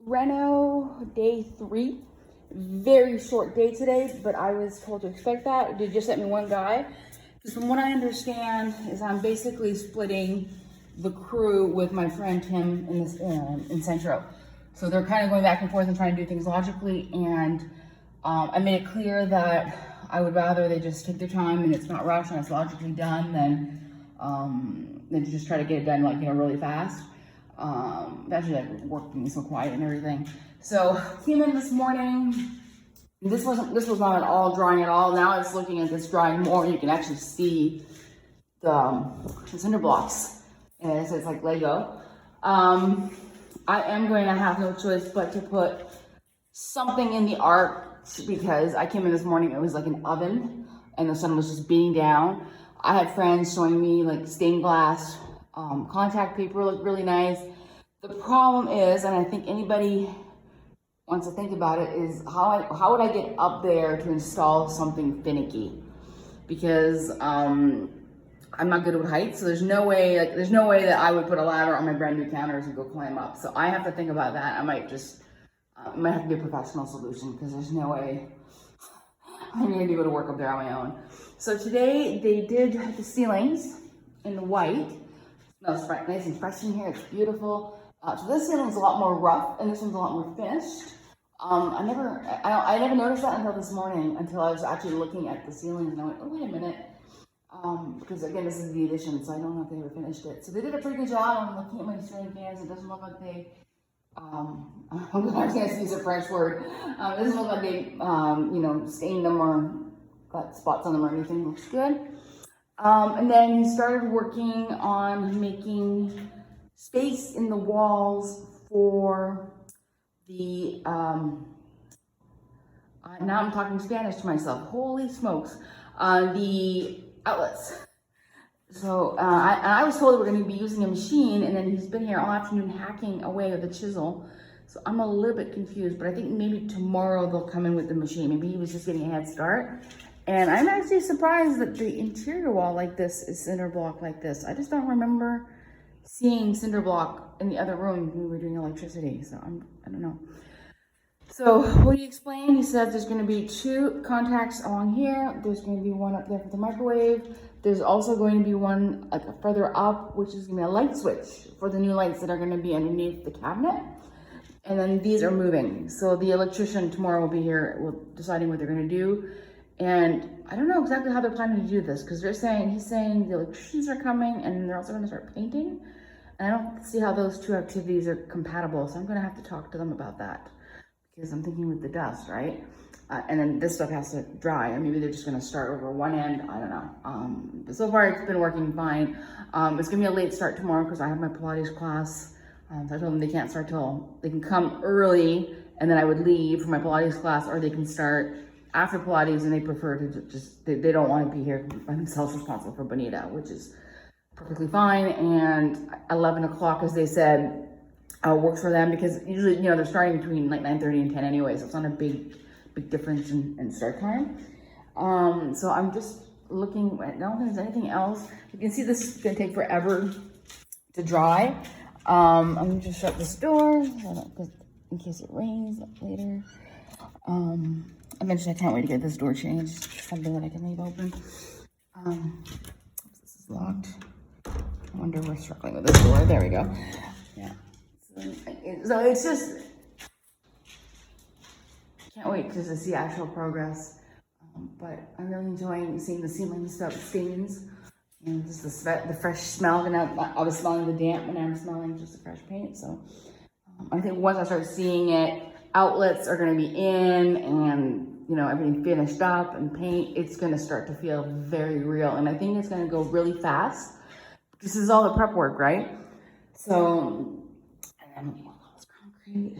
Reno day 3. Very short day today, but I was told to expect that. They just sent me one guy. Because from what I understand is I'm basically splitting the crew with my friend Tim in Centro. So they're kind of going back and forth and trying to do things logically. And I made it clear that I would rather they just take their time and it's not rushed and it's logically done than to just try to get it done really fast. Actually work being so quiet and everything. So came in this morning. This was not at all drying at all. Now it's looking at this drying more. You can actually see the cinder blocks, and so it's like Lego. I am going to have no choice but to put something in the arc because I came in this morning. It was like an oven, and the sun was just beating down. I had friends showing me like stained glass contact paper looked really nice. The problem is, and I think anybody wants to think about it, is how would I get up there to install something finicky? Because I'm not good with heights, so there's no way that I would put a ladder on my brand new counters and go climb up. So I have to think about that. I might have to be a professional solution because there's no way I'm going to be able to work up there on my own. So today they did the ceilings in the white. It smells nice and fresh in here. It's beautiful. So this ceiling's a lot more rough, and this one's a lot more finished. I never noticed that until this morning, until I was actually looking at the ceilings, and I went, oh, wait a minute. Because again, this is the addition, so I don't know if they ever finished it. So they did a pretty good job. I'm looking at my ceiling fans. It doesn't look like they, I was going to use a French word. It doesn't look like they, stained them or got spots on them or anything. Looks good. And then he started working on making space in the walls for the, now I'm talking Spanish to myself, holy smokes, the outlets. So I was told we're going to be using a machine, and then he's been here all afternoon hacking away with a chisel. So I'm a little bit confused, but I think maybe tomorrow they'll come in with the machine. Maybe he was just getting a head start. And I'm actually surprised that the interior wall like this is cinder block like this. I just don't remember seeing cinder block in the other room when we were doing electricity. So I don't know. So what he explained, he said there's going to be 2 contacts along here. There's going to be one up there for the microwave. There's also going to be one like further up, which is going to be a light switch for the new lights that are going to be underneath the cabinet. And then these are moving. So the electrician tomorrow will be here deciding what they're going to do. And I don't know exactly how they're planning to do this, because he's saying the electricians are coming and they're also going to start painting. And I don't see how those 2 activities are compatible. So I'm going to have to talk to them about that, because I'm thinking with the dust, right? And then this stuff has to dry, and maybe they're just going to start over one end. I don't know. But so far it's been working fine. It's going to be a late start tomorrow because I have my Pilates class. So I told them they can't start till, they can come early and then I would leave for my Pilates class, or they can start after Pilates, and they prefer to just, they don't want to be here by themselves responsible for Bonita, which is perfectly fine. And 11 o'clock, as they said, works for them, because usually, they're starting between like 9:30 and 10 anyway, so it's not a big difference in start time. So I'm just looking, I don't think there's anything else. You can see this is going to take forever to dry. I'm going to just shut this door in case it rains later. Eventually I can't wait to get this door changed. It's something that I can leave open. This is locked. I wonder if we're struggling with this door. There we go. Yeah. So it's just, can't wait to see actual progress. But I'm really enjoying seeing the ceilings without stains, and just the fresh smell. And I was smelling the damp, and I'm smelling just the fresh paint. So I think once I start seeing it, outlets are going to be in, and everything finished up and paint, it's going to start to feel very real. And I think it's going to go really fast. This is all the prep work, right? So, and then looking at all this concrete.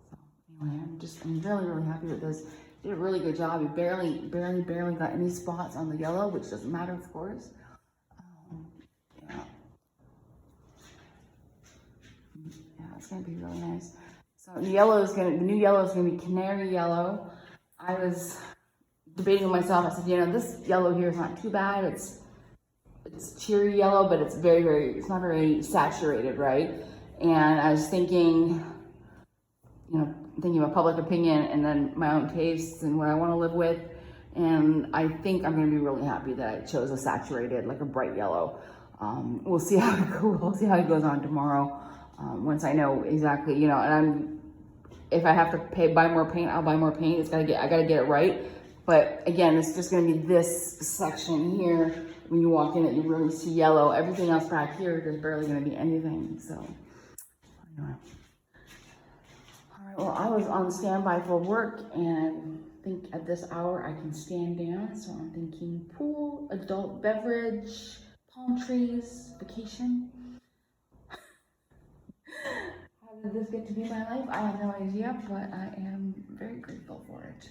So anyway, I'm really, really happy with this. Did a really good job. We barely got any spots on the yellow, which doesn't matter, of course. Yeah, it's going to be really nice. So the new yellow is going to be canary yellow. I was debating with myself. I said, this yellow here is not too bad. It's cheery yellow, but it's it's not very saturated, right? And I was thinking, you know, thinking about public opinion and then my own tastes and what I want to live with. And I think I'm going to be really happy that I chose a saturated, like a bright yellow. We'll see how it goes. We'll see how it goes on tomorrow. Once I know exactly, you know, and if I have to buy more paint, I'll buy more paint. I gotta get it right. But again, it's just gonna be this section here when you walk in that you really see yellow. Everything else back here, there's barely gonna be anything. So anyway. All right, well, I was on standby for work, and I think at this hour I can stand down. So I'm thinking pool, adult beverage, palm trees, vacation. How did this get to be my life? I have no idea, but I am very grateful for it.